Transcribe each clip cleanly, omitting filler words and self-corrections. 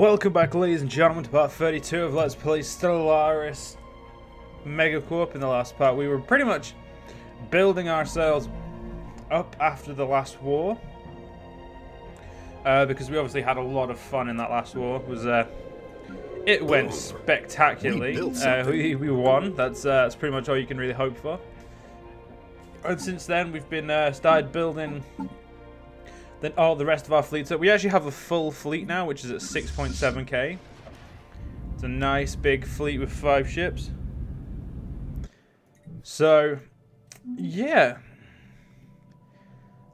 Welcome back, ladies and gentlemen, to part 32 of Let's Play Stellaris MegaCorp. In the last part, we were pretty much building ourselves up after the last war. Because we obviously had a lot of fun in that last war. It went spectacularly. We won. That's pretty much all you can really hope for. And since then, we've been started building all the rest of our fleet. So we actually have a full fleet now, which is at 6.7k. It's a nice big fleet with 5 ships. So, yeah.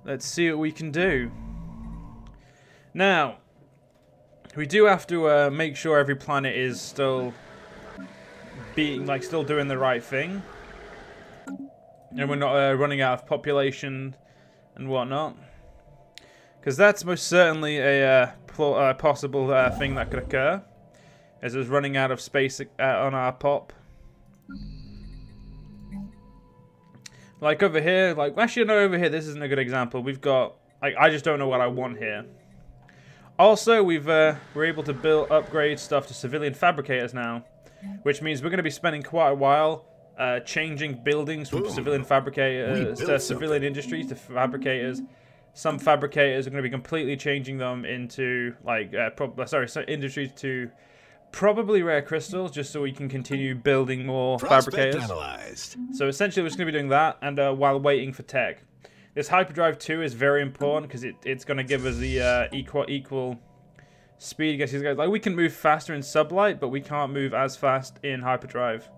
Let's see what we can do. Now, we do have to make sure every planet is still still doing the right thing, and we're not running out of population and whatnot. Because that's most certainly a possible thing that could occur, as us running out of space on our pop. Like over here, actually no, over here, this isn't a good example. We've got, I just don't know what I want here. Also, we're able to upgrade stuff to civilian fabricators now, which means we're going to be spending quite a while changing buildings from civilian fabricators to civilian industries to fabricators. Some fabricators are going to be completely changing them into industries to probably rare crystals, just so we can continue building more fabricators. So essentially, we're just going to be doing that, and while waiting for tech. This hyperdrive 2 is very important because it's going to give us the equal speed against these guys. Like, we can move faster in sublight, but we can't move as fast in hyperdrive.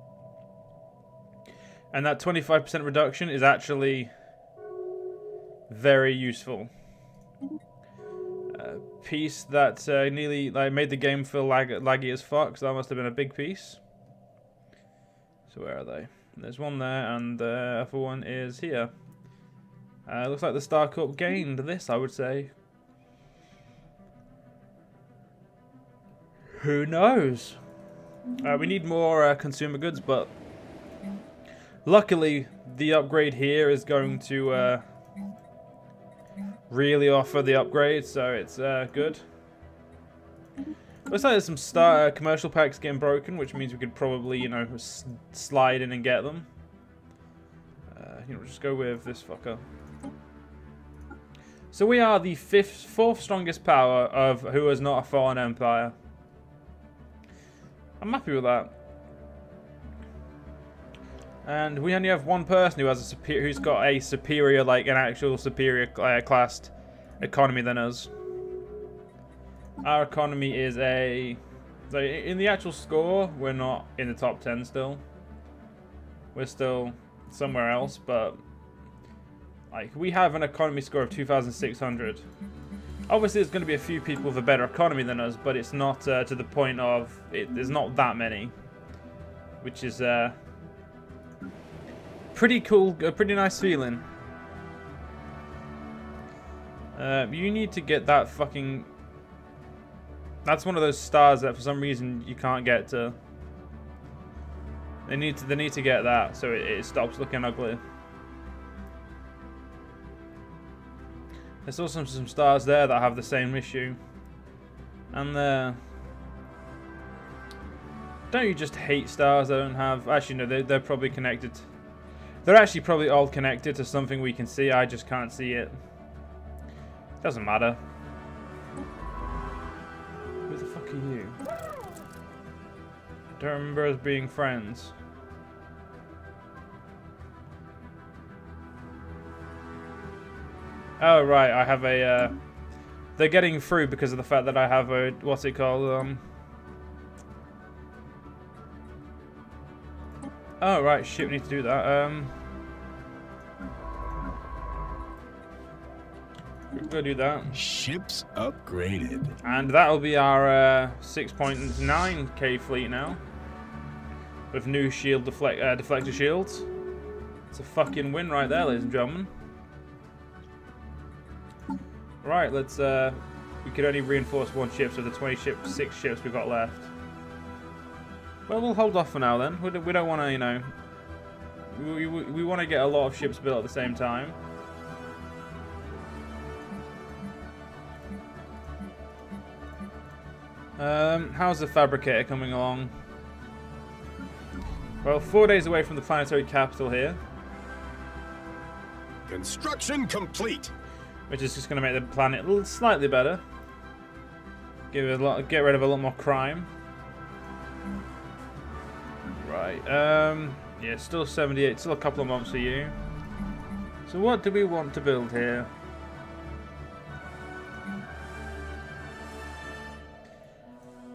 And that 25% reduction is actually very useful. Piece that nearly made the game feel laggy as fuck, so that must have been a big piece. So where are they? There's one there, and the other one is here. Looks like the Star Corp gained this, I would say. Who knows? We need more consumer goods, but luckily the upgrade here is going to really offer the upgrade, so it's good. Looks like there's some commercial packs getting broken, which means we could probably, slide in and get them. Just go with this fucker. So we are the fourth strongest power of who is not a foreign empire. I'm happy with that. And we only have one person who has who's got a superior, an actual superior classed economy than us. Our economy is in the actual score, we're not in the top 10 still. We're still somewhere else, but we have an economy score of 2,600. Obviously, there's going to be a few people with a better economy than us, but it's not to the point of there's not that many, which is pretty cool, a pretty nice feeling. You need to get that fucking. That's one of those stars that for some reason you can't get to. They need to get that so it stops looking ugly. There's also some stars there that have the same issue. And don't you just hate stars that don't have... Actually, no, they're probably connected. They're actually probably all connected to something we can see. I just can't see it. Doesn't matter. Who the fuck are you? Don't remember us being friends. Oh, right, I have a, they're getting through because of the fact that I have a, what's it called, Oh, right, shit, we need to do that, we're gonna do that. Ships upgraded. And that'll be our, 6.9k fleet now. With new shield deflector shields. It's a fucking win right there, ladies and gentlemen. Right, let's, we could only reinforce one ship, so the 6 ships we've got left. Well, we'll hold off for now then. We don't want to, we want to get a lot of ships built at the same time. How's the fabricator coming along? Well, 4 days away from the planetary capital here. Construction complete. Which is just going to make the planet slightly better. Get rid of a lot more crime. Right. Yeah, still 78. Still a couple of months for you. So what do we want to build here?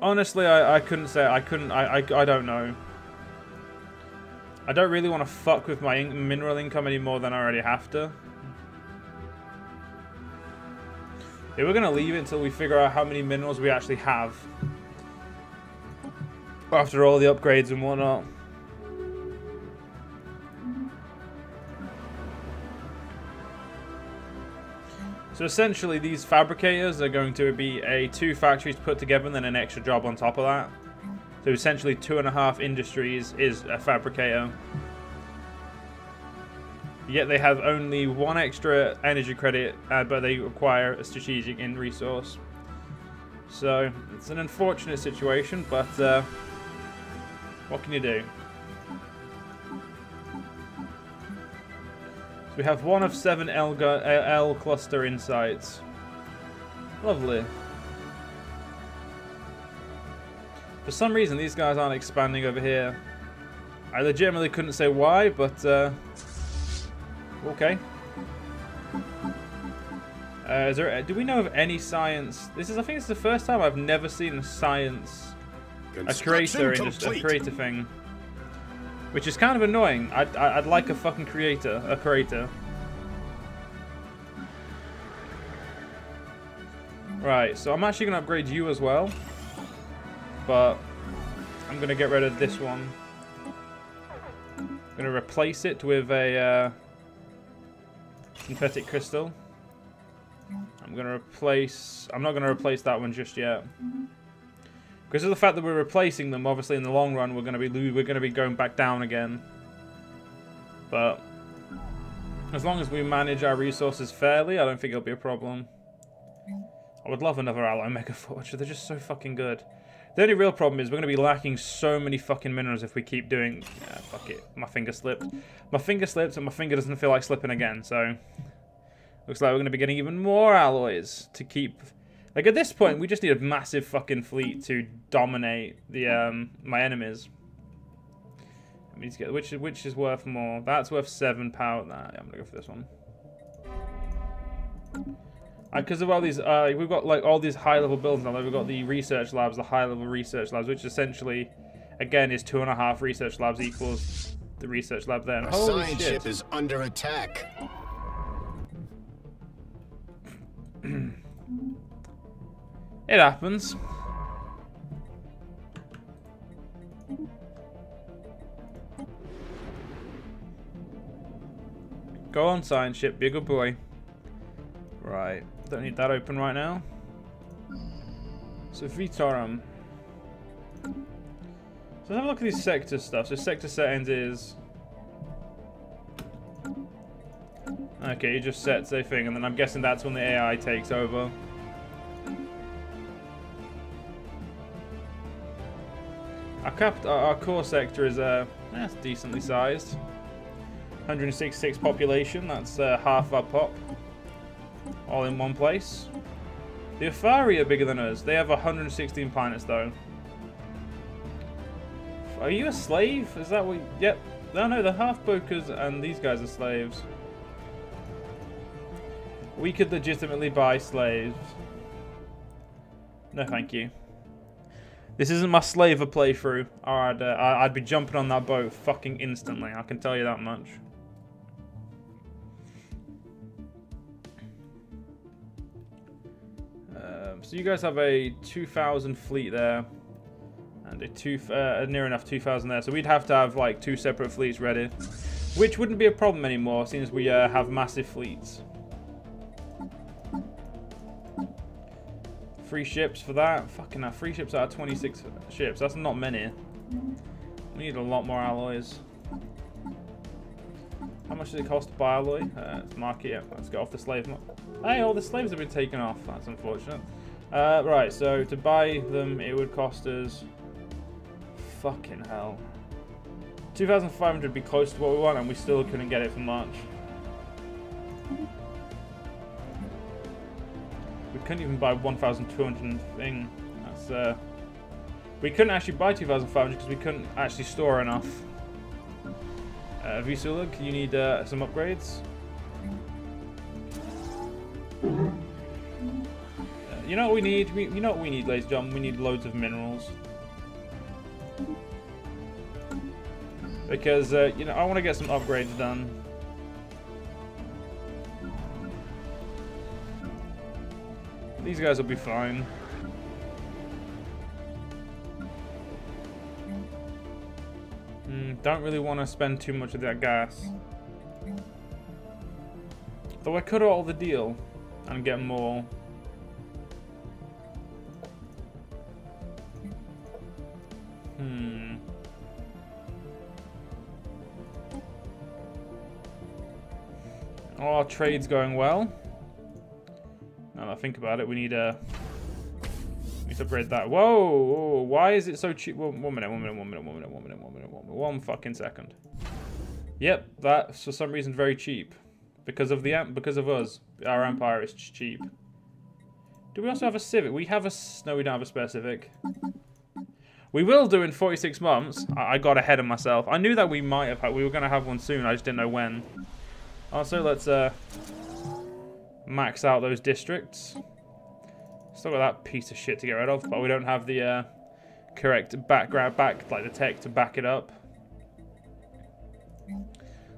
Honestly, I couldn't say. I don't know. I don't really want to fuck with my mineral income any more than I already have to. Yeah, we're going to leave it until we figure out how many minerals we actually have. After all the upgrades and whatnot. So essentially these fabricators are going to be 2 factories put together and then an extra job on top of that. So essentially 2.5 industries is a fabricator. Yet they have only 1 extra energy credit, but they require a strategic in resource. So it's an unfortunate situation, but what can you do? So we have 1 of 7 L cluster insights. Lovely. For some reason, these guys aren't expanding over here. I legitimately couldn't say why, but okay. Do we know of any science? I think it's the first time I've never seen a science, a creator thing, which is kind of annoying. I'd like a fucking creator. Right, so I'm actually gonna upgrade you as well, but I'm gonna get rid of this one. I'm gonna replace it with a synthetic crystal. I'm not gonna replace that one just yet. Because of the fact that we're replacing them, obviously in the long run we're gonna be going back down again. But as long as we manage our resources fairly, I don't think it'll be a problem. I would love another alloy megaforge. They're just so fucking good. The only real problem is we're gonna be lacking so many fucking minerals if we keep doing. Yeah, fuck it. My finger slipped. My finger slipped, and my finger doesn't feel like slipping again. So looks like we're going to be getting even more alloys to keep. Like, at this point, we just need a massive fucking fleet to dominate the my enemies. I need to get which is worth more. That's worth 7 power. Nah, yeah, I'm gonna go for this one. Because of all these, we've got like all these high-level buildings now. We've got the research labs, the high-level research labs, which essentially, again, is 2.5 research labs equals the research lab there. And holy science shit! ship is under attack. It happens. Go on, science ship. Be a good boy. Right. Don't need that open right now. So Vitorum. So let's have a look at these sector stuff. So sector settings is... Okay, you just set a thing, and then I'm guessing that's when the AI takes over. Our core sector is that's decently sized. 166 population. That's half our pop, all in one place. The Afari are bigger than us. They have 116 planets though. Are you a slave? Is that what? Yep. No, the half-bokers and these guys are slaves. We could legitimately buy slaves. No, thank you. This isn't my slaver playthrough. Or I'd be jumping on that boat fucking instantly. I can tell you that much. So you guys have a 2,000 fleet there, and a near enough 2,000 there. So we'd have to have like 2 separate fleets ready, which wouldn't be a problem anymore, since we have massive fleets. 3 ships for that. Fucking hell, 3 ships out of 26 ships. That's not many. We need a lot more alloys. How much does it cost to buy alloy? Let's mark it. Yeah, let's get off the slave. Hey, all the slaves have been taken off. That's unfortunate. Right, so to buy them, it would cost us... Fucking hell. 2,500 would be close to what we want, and we still couldn't get it for much. We couldn't even buy 1,200 thing. That's, we couldn't actually buy 2,500 because we couldn't actually store enough. Vsulug, you need some upgrades. You know what we need? You know what we need, ladies and gentlemen? We need loads of minerals. Because, you know, I want to get some upgrades done. These guys will be fine. Don't really want to spend too much of that gas. Though I could alter the deal and get more. Oh, our trade's going well. Now that I think about it, we need to upgrade that. Whoa! Why is it so cheap? One minute. One fucking second. Yep, that's for some reason very cheap. Because of us. Our empire is cheap. Do we also have a civic? We have a... No, we don't have a spare civic. We will do in 46 months. I got ahead of myself. I knew that we might have had... We were going to have one soon. I just didn't know when. Also, let's max out those districts. Still got that piece of shit to get rid of, but we don't have the correct like the tech to back it up.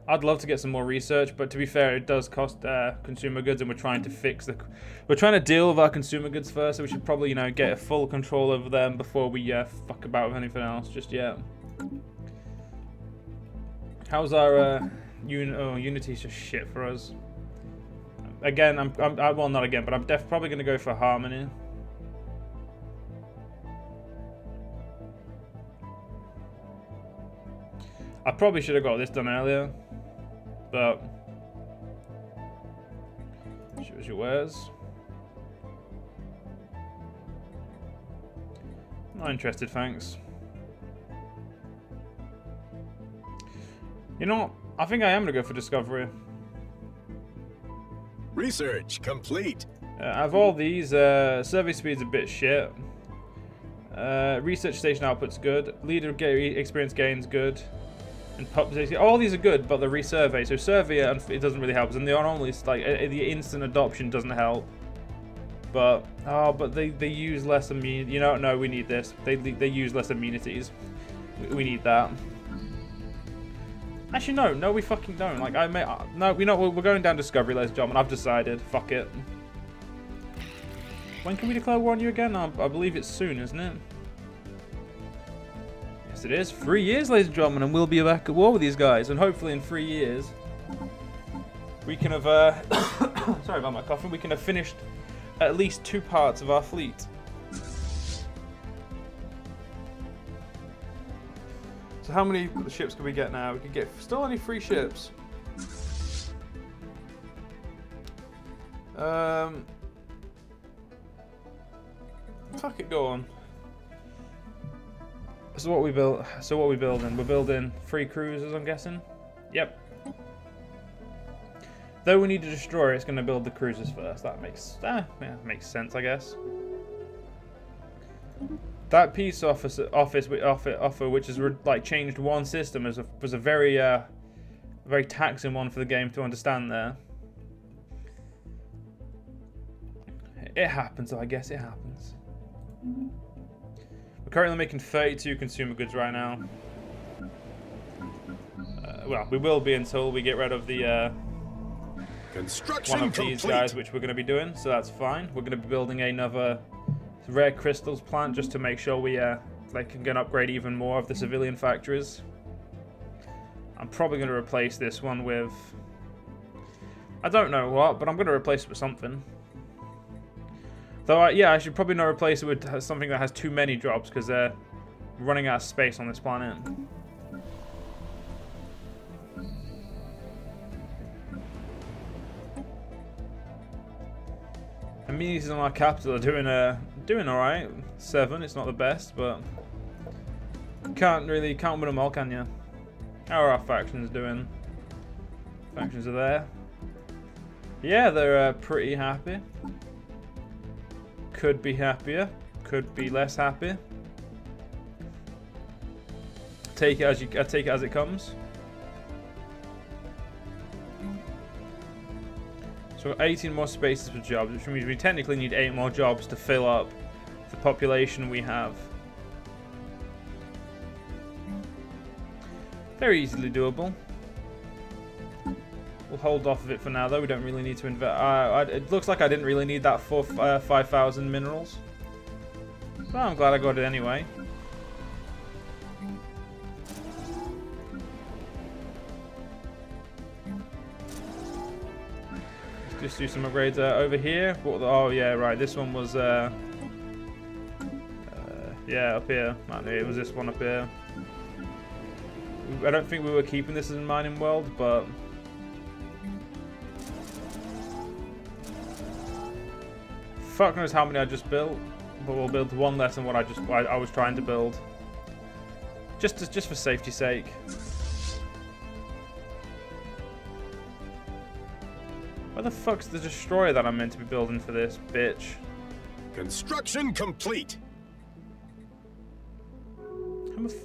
I'd love to get some more research, but to be fair, it does cost consumer goods, and we're trying to deal with our consumer goods first. So we should probably, you know, get a full control over them before we fuck about with anything else just yet. How's our Unity's just shit for us. Again, well, not again, but I'm probably going to go for Harmony. I probably should have got this done earlier, but shows your wares. Not interested, thanks. You know what? I think I am going to go for Discovery. Research complete. Out of all these, survey speed's a bit shit. Research station output's good. Leader experience gain's good. And all these are good, but the resurvey. So survey, it doesn't really help us. And the anomalies, like the instant adoption doesn't help. But they use less immunity. You know, no, we need this. They use less immunities. We need that. Actually, no, we fucking don't. Like, no, we're going down Discovery, ladies and gentlemen. I've decided. Fuck it. When can we declare war on you again? I believe it's soon, isn't it? Yes, it is. 3 years, ladies and gentlemen, and we'll be back at war with these guys. And hopefully in 3 years, we can have, sorry about my coughing, we can have finished at least 2 parts of our fleet. So how many ships can we get now? We can get still only 3 ships. Fuck it, go on. So what we build? So what we building? We're building 3 cruisers, I'm guessing. Yep. Though we need to destroy it, it's going to build the cruisers first. That makes sense, I guess. That peace offer, which has like changed one system, was a very taxing one for the game to understand. There, it happens. So I guess it happens. We're currently making 32 consumer goods right now. Well, we will be until we get rid of the Construction one of these guys, which we're going to be doing. So that's fine. We're going to be building another rare crystals plant just to make sure we can upgrade even more of the civilian factories. I'm probably going to replace this one with, I don't know what, but I'm going to replace it with something. Though yeah, I should probably not replace it with something that has too many drops, because they're running out of space on this planet. Amenities on our capital are doing Doing all right. 7. It's not the best, but can't win them all, can you? How are our factions doing? Factions are there. Yeah, they're pretty happy. Could be happier. Could be less happy. Take it as it comes. So 18 more spaces for jobs, which means we technically need 8 more jobs to fill up the population we have. Very easily doable. We'll hold off of it for now, though. We don't really need to invest. It looks like I didn't really need that for 5,000 minerals. But I'm glad I got it anyway. Let's just do some upgrades over here. Oh, yeah, right. This one was... yeah, up here. It was this one up here. I don't think we were keeping this in mining world, but... Fuck knows how many I just built, but we'll build one less than what I was trying to build. Just for safety's sake. Where the fuck's the destroyer that I'm meant to be building for this, bitch? Construction complete.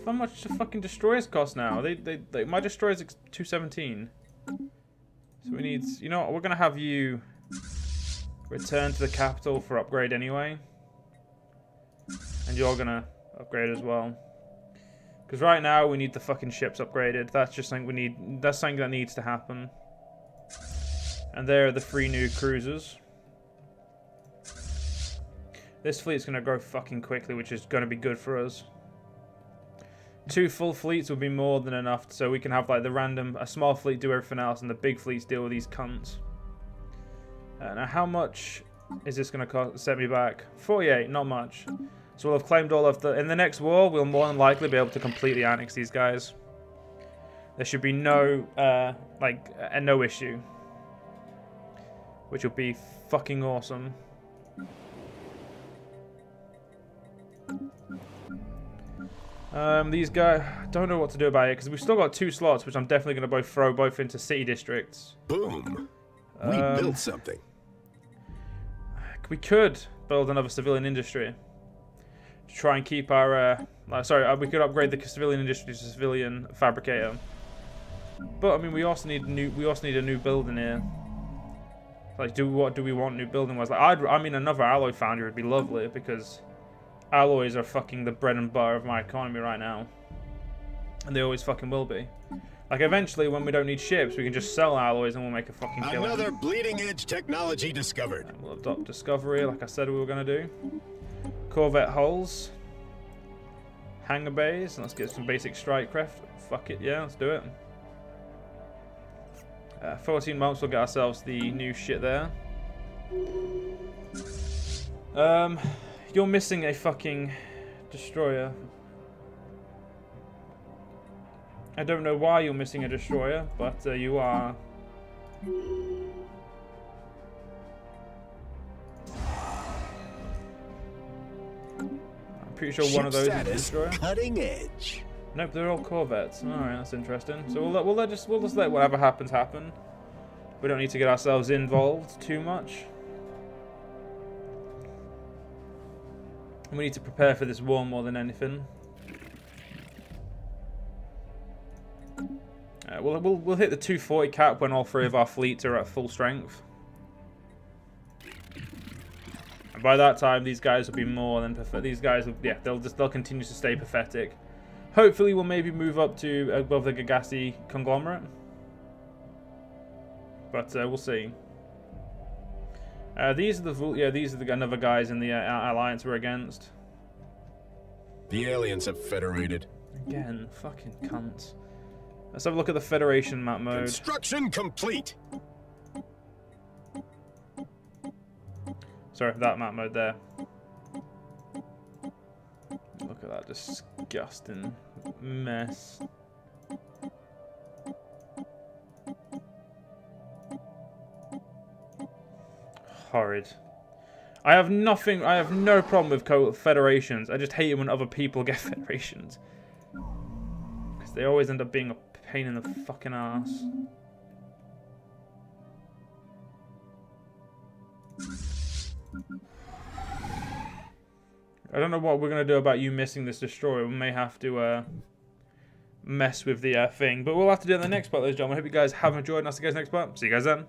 How much do fucking destroyers cost now? They my destroyer's 217. So we need, you know what, we're gonna have you return to the capital for upgrade anyway. And you're gonna upgrade as well. Because right now we need the fucking ships upgraded. That's just something we need, that's something that needs to happen. And there are the 3 new cruisers. This fleet's gonna grow fucking quickly, which is gonna be good for us. 2 full fleets would be more than enough, so we can have like a small fleet do everything else, and the big fleets deal with these cunts. Now, how much is this going to set me back? 48, not much. So we'll have claimed all of the... In the next war, we'll more than likely be able to completely annex these guys. There should be no, no issue. Which will be fucking awesome. These guys, don't know what to do about it because we've still got 2 slots, which I'm definitely going to throw both into city districts. Boom! We built something. We could build another civilian industry to try and keep our. We could upgrade the civilian industry to civilian fabricator. But I mean, we also need a new building here. Like, what do we want new building wise? Like, I mean, another alloy foundry would be lovely because alloys are fucking the bread and butter of my economy right now, and they always fucking will be. Like, eventually, when we don't need ships, we can just sell alloys and we'll make a fucking killing. Another bleeding-edge technology discovered. And we'll adopt discovery, like I said we were going to do. Corvette hulls. Hangar bays. Let's get some basic strike craft. Fuck it, yeah, let's do it. 14 months, we'll get ourselves the new shit there. You're missing a fucking destroyer. I don't know why you're missing a destroyer, but you are. I'm pretty sure one of those is a destroyer. Cutting edge. Nope, they're all corvettes. All right, that's interesting. So we'll just let whatever happens happen. We don't need to get ourselves involved too much. We need to prepare for this war more than anything. We'll hit the 240 cap when all 3 of our fleets are at full strength. And by that time, these guys will be more than pathetic. These guys will, yeah, they'll continue to stay pathetic. Hopefully, we'll maybe move up to above the Gagassi conglomerate. But we'll see. These are the another guys in the alliance we're against. The aliens have federated. Again, fucking cunts. Let's have a look at the Federation map mode. Construction complete. Sorry, that map mode there. Look at that disgusting mess. Horrid. I have nothing. I have no problem with federations. I just hate it when other people get federations. Because they always end up being a pain in the fucking ass. I don't know what we're going to do about you missing this destroyer. We may have to mess with the thing. But we'll have to do it in the next part, ladies and gentlemen. I hope you guys have enjoyed. And I'll see you guys next part. See you guys then.